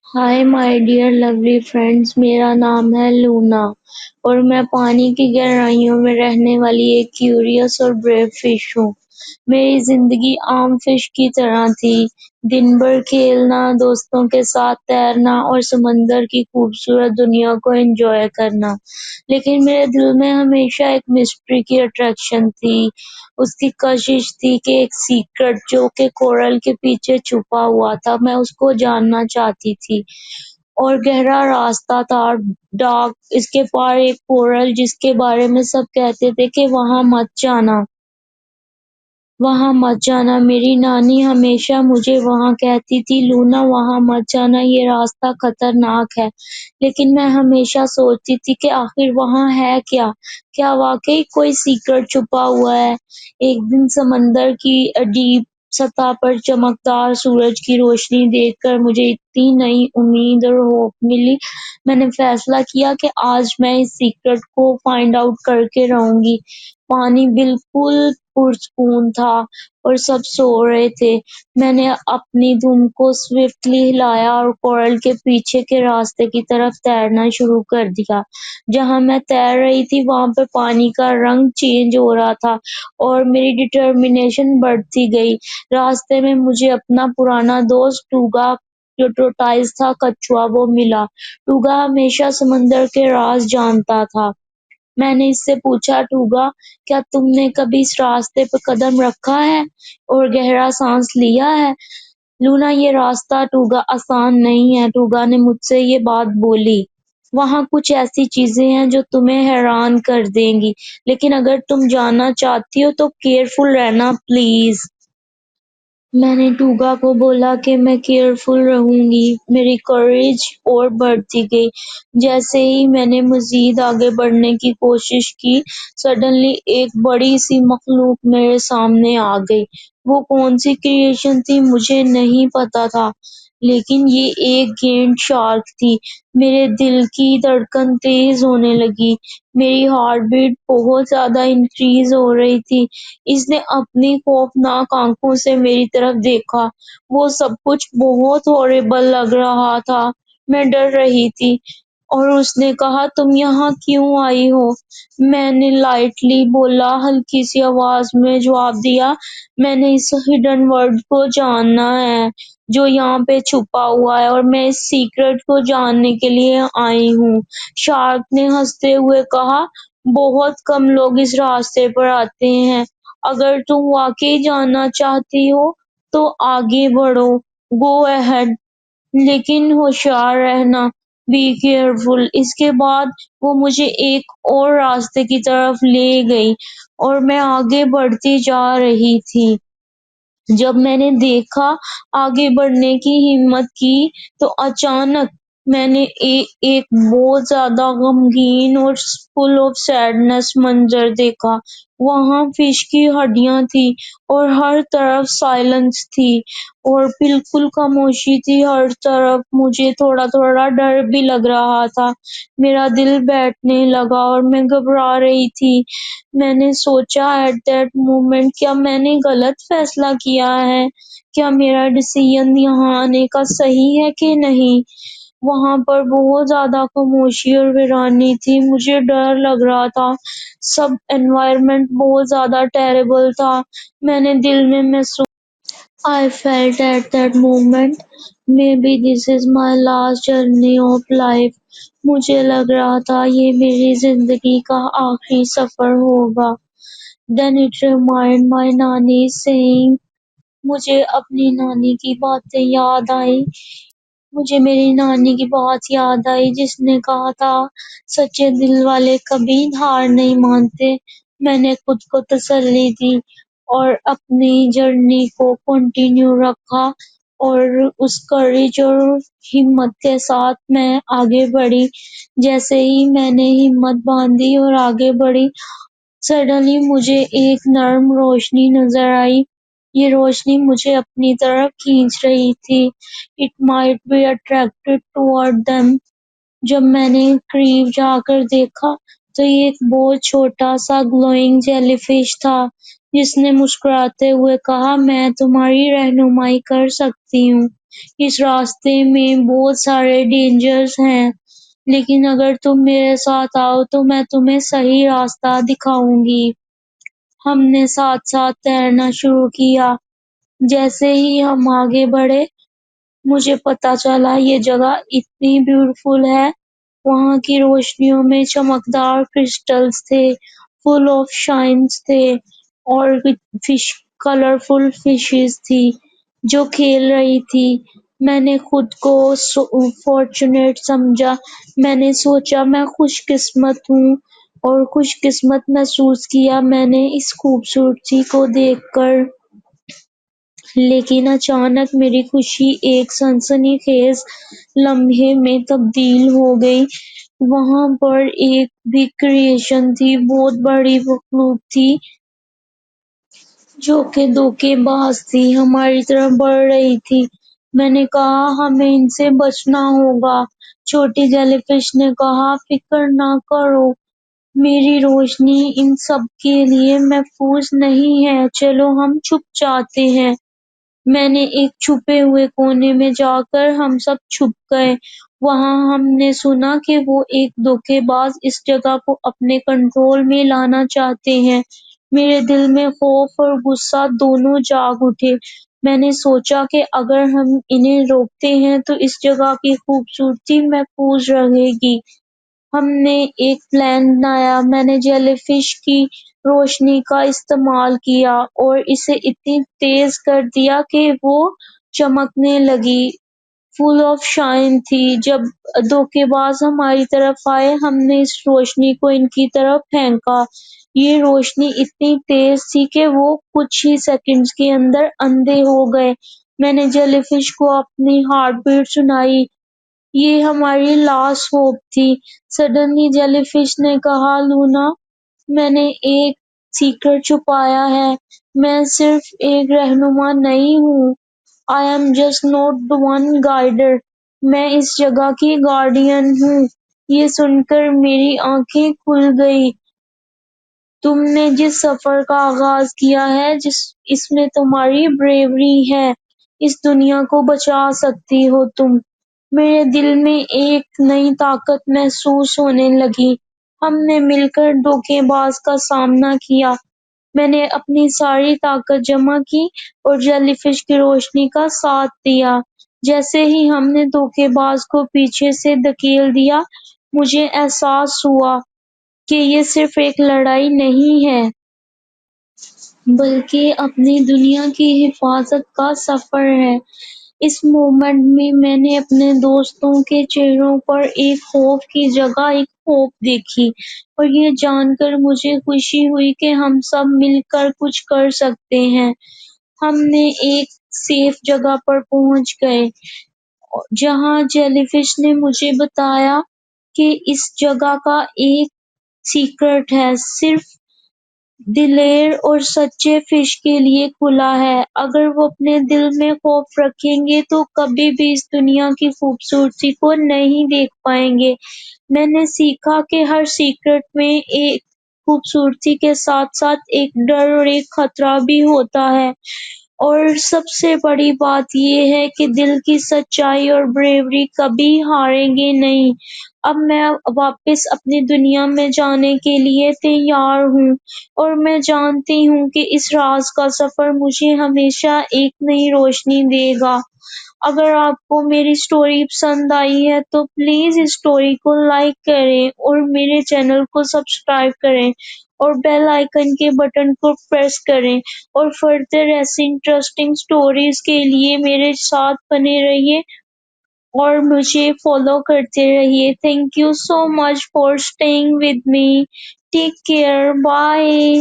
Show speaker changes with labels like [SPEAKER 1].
[SPEAKER 1] Hi my dear lovely friends, میرا نام ہے لونا اور میں پانی کی گہرائیوں میں رہنے والی ایک کیوریس اور بریو فش ہوں۔ میری زندگی عام فش کی طرح تھی، دن بھر کھیلنا، دوستوں کے ساتھ تیرنا اور سمندر کی خوبصورت دنیا کو انجوائے کرنا۔ لیکن میرے دل میں ہمیشہ ایک مسٹری کی اٹریکشن تھی، اس کی کشش تھی کہ ایک سیکرٹ جو کہ کورل کے پیچھے چھپا ہوا تھا، میں اس کو جاننا چاہتی تھی۔ اور گہرا راستہ تھا، ڈارک، اس کے پار ایک کورل جس کے بارے میں سب کہتے تھے کہ وہاں مت جانا، وہاں مت جانا۔ میری نانی ہمیشہ مجھے وہاں کہتی تھی، لونا وہاں مت جانا، یہ راستہ خطرناک ہے۔ لیکن میں ہمیشہ سوچتی تھی کہ آخر وہاں ہے کیا؟ کیا واقعی کوئی سیکرٹ چھپا ہوا ہے؟ ایک دن سمندر کی ڈیپ سطح پر چمکدار سورج کی روشنی دیکھ کر مجھے اتنی نئی امید اور ہوپ ملی، میں نے فیصلہ کیا کہ آج میں اس سیکرٹ کو فائنڈ آؤٹ کر کے رہوں گی۔ پانی بالکل پرسکون تھا اور سب سو رہے تھے۔ میں نے اپنی دم کو سوئفٹلی ہلایا اور کورل کے پیچھے کے راستے کی طرف تیرنا شروع کر دیا۔ جہاں میں تیر رہی تھی وہاں پہ پانی کا رنگ چینج ہو رہا تھا اور میری ڈٹرمنیشن بڑھتی گئی۔ راستے میں مجھے اپنا پرانا دوست ٹوگا، جو ٹورٹائز تھا، کچھوا، وہ ملا۔ ٹوگا ہمیشہ سمندر کے راز جانتا تھا۔ میں نے اس سے پوچھا، ٹوگا، کیا تم نے کبھی اس راستے پہ قدم رکھا ہے اور گہرا سانس لیا ہے؟ لونا، یہ راستہ ٹوگا آسان نہیں ہے۔ ٹوگا نے مجھ سے یہ بات بولی۔ وہاں کچھ ایسی چیزیں ہیں جو تمہیں حیران کر دیں گی، لیکن اگر تم جانا چاہتی ہو تو کیئرفل رہنا پلیز۔ میں نے ٹوگا کو بولا کہ میں کیئرفل رہوں گی۔ میری کریج اور بڑھتی گئی۔ جیسے ہی میں نے مزید آگے بڑھنے کی کوشش کی، سڈنلی ایک بڑی سی مخلوق میرے سامنے آ گئی۔ وہ کون سی کریشن تھی مجھے نہیں پتا تھا، لیکن یہ ایک گینڈ شارک تھی۔ میرے دل کی دھڑکن تیز ہونے لگی، میری ہارٹ بیٹ بہت زیادہ انکریز ہو رہی تھی۔ اس نے اپنی خوفناک آنکھوں سے میری طرف دیکھا۔ وہ سب کچھ بہت ہاریبل لگ رہا تھا، میں ڈر رہی تھی۔ اور اس نے کہا، تم یہاں کیوں آئی ہو؟ میں نے لائٹلی بولا، ہلکی سی آواز میں جواب دیا، میں نے اس ہڈن ورلڈ کو جاننا ہے جو یہاں پہ چھپا ہوا ہے، اور میں اس سیکرٹ کو جاننے کے لیے آئی ہوں۔ شارک نے ہنستے ہوئے کہا، بہت کم لوگ اس راستے پر آتے ہیں، اگر تم واقعی جاننا چاہتی ہو تو آگے بڑھو، گو اہیڈ، لیکن ہوشیار رہنا، بی کیئرفل۔ اس کے بعد وہ مجھے ایک اور راستے کی طرف لے گئی اور میں آگے بڑھتی جا رہی تھی۔ جب میں نے دیکھا، آگے بڑھنے کی ہمت کی، تو اچانک میں نے ایک بہت زیادہ غمگین اور فل آف سیڈنس منظر دیکھا۔ وہاں فش کی ہڈیاں تھی اور ہر طرف سائلنس تھی اور بالکل خاموشی تھی ہر طرف۔ مجھے تھوڑا تھوڑا ڈر بھی لگ رہا تھا، میرا دل بیٹھنے لگا اور میں گھبرا رہی تھی۔ میں نے سوچا ایٹ دیٹ مومنٹ، کیا میں نے غلط فیصلہ کیا ہے؟ کیا میرا ڈیسیژن یہاں آنے کا صحیح ہے کہ نہیں؟ وہاں پر بہت زیادہ خاموشی اور ویرانی تھی، مجھے ڈر لگ رہا تھا، سب انوائرمنٹ بہت زیادہ ٹیریبل تھا۔ میں نے دل میں محسوس I felt at that moment, maybe this is my last journey of life. مجھے لگ رہا تھا یہ میری زندگی کا آخری سفر ہوگا۔ Then it reminded my nani saying, مجھے اپنی نانی کی باتیں یاد آئی۔ مجھے میری نانی کی بات یاد آئی جس نے کہا تھا، سچے دل والے کبھی ہار نہیں مانتے۔ میں نے خود کو تسلی دی اور اپنی جرنی کو کنٹینیو رکھا، اور اس کریج اور ہمت کے ساتھ میں آگے بڑھی۔ جیسے ہی میں نے ہمت باندھی اور آگے بڑھی، سڈنلی مجھے ایک نرم روشنی نظر آئی۔ یہ روشنی مجھے اپنی طرف کھینچ رہی تھی۔ It might be attracted toward them. جب میں نے قریب جا کر دیکھا تو یہ ایک بہت چھوٹا سا گلوئنگ جیلی فش تھا جس نے مسکراتے ہوئے کہا، میں تمہاری رہنمائی کر سکتی ہوں۔ اس راستے میں بہت سارے ڈینجرز ہیں، لیکن اگر تم میرے ساتھ آؤ تو میں تمہیں صحیح راستہ دکھاؤں گی۔ ہم نے ساتھ ساتھ تیرنا شروع کیا۔ جیسے ہی ہم آگے بڑھے، مجھے پتا چلا یہ جگہ اتنی بیوٹیفل ہے۔ وہاں کی روشنیوں میں چمکدار کرسٹلز تھے، فل آف شائنز تھے، اور فش کلرفل فشز تھی جو کھیل رہی تھی۔ میں نے خود کو فارچونیٹ سمجھا۔ میں نے سوچا میں خوش قسمت ہوں اور خوش قسمت محسوس کیا میں نے اس خوبصورتی کو دیکھ کر۔ لیکن اچانک میری خوشی ایک سنسنی خیز لمحے میں تبدیل ہو گئی۔ وہاں پر ایک بگ کریشن تھی، بہت بڑی مخلوق تھی جو کہ دھوکے باز تھی، ہماری طرف بڑھ رہی تھی۔ میں نے کہا ہمیں ان سے بچنا ہوگا۔ چھوٹی جیلی فش نے کہا فکر نہ کرو، میری روشنی ان سب کے لیے محفوظ نہیں ہے، چلو ہم چھپ جاتے ہیں۔ میں نے ایک چھپے ہوئے کونے میں جا کر ہم سب چھپ گئے۔ وہاں ہم نے سنا کہ وہ ایک دھوکے باز اس جگہ کو اپنے کنٹرول میں لانا چاہتے ہیں۔ میرے دل میں خوف اور غصہ دونوں جاگ اٹھے۔ میں نے سوچا کہ اگر ہم انہیں روکتے ہیں تو اس جگہ کی خوبصورتی محفوظ رہے گی۔ ہم نے ایک پلان بنایا۔ میں نے جیلی فش کی روشنی کا استعمال کیا اور اسے اتنی تیز کر دیا کہ وہ چمکنے لگی، فل آف شائن تھی۔ جب دھوکے باز ہماری طرف آئے، ہم نے اس روشنی کو ان کی طرف پھینکا۔ یہ روشنی اتنی تیز تھی کہ وہ کچھ ہی سیکنڈز کے اندر اندھے ہو گئے۔ میں نے جیلی فش کو اپنی ہارٹ بیٹ سنائی، یہ ہماری لاسٹ ہوپ تھی۔ سڈنلی جیلی فش نے کہا لونا، میں نے ایک سیکرٹ چھپایا ہے، میں صرف ایک رہنما نہیں ہوں، I am just not one guider، میں اس جگہ کی گارڈین ہوں۔ یہ سن کر میری آنکھیں کھل گئی۔ تم نے جس سفر کا آغاز کیا ہے، اس میں تمہاری بریوری ہے، اس دنیا کو بچا سکتی ہو تم۔ میرے دل میں ایک نئی طاقت محسوس ہونے لگی۔ ہم نے مل کر دھوکے باز کا سامنا کیا۔ میں نے اپنی ساری طاقت جمع کی اور جیلی فش کی روشنی کا ساتھ دیا۔ جیسے ہی ہم نے دھوکے باز کو پیچھے سے دھکیل دیا، مجھے احساس ہوا کہ یہ صرف ایک لڑائی نہیں ہے، بلکہ اپنی دنیا کی حفاظت کا سفر ہے۔ اس مومنٹ میں میں نے اپنے دوستوں کے چہروں پر ایک خوف کی جگہ ایک ہوپ دیکھی، اور یہ جان کر مجھے خوشی ہوئی کہ ہم سب مل کر کچھ کر سکتے ہیں۔ ہم نے ایک سیف جگہ پر پہنچ گئے جہاں جیلی فش نے مجھے بتایا کہ اس جگہ کا ایک سیکرٹ ہے، صرف دلیر اور سچے فش کے لیے کھلا ہے۔ اگر وہ اپنے دل میں خوف رکھیں گے تو کبھی بھی اس دنیا کی خوبصورتی کو نہیں دیکھ پائیں گے۔ میں نے سیکھا کہ ہر سیکرٹ میں ایک خوبصورتی کے ساتھ ساتھ ایک ڈر اور ایک خطرہ بھی ہوتا ہے، اور سب سے بڑی بات یہ ہے کہ دل کی سچائی اور بریوری کبھی ہاریں گے نہیں۔ اب میں واپس اپنی دنیا میں جانے کے لیے تیار ہوں، اور میں جانتی ہوں کہ اس راز کا سفر مجھے ہمیشہ ایک نئی روشنی دے گا۔ اگر آپ کو میری سٹوری پسند آئی ہے تو پلیز اس سٹوری کو لائک کریں اور میرے چینل کو سبسکرائب کریں اور بیل آئیکن کے بٹن کو پریس کریں، اور فردر ایسی انٹرسٹنگ سٹوریز کے لیے میرے ساتھ بنے رہیے اور مجھے فالو کرتے رہیے۔ Thank you so much for staying with me. Take care, bye.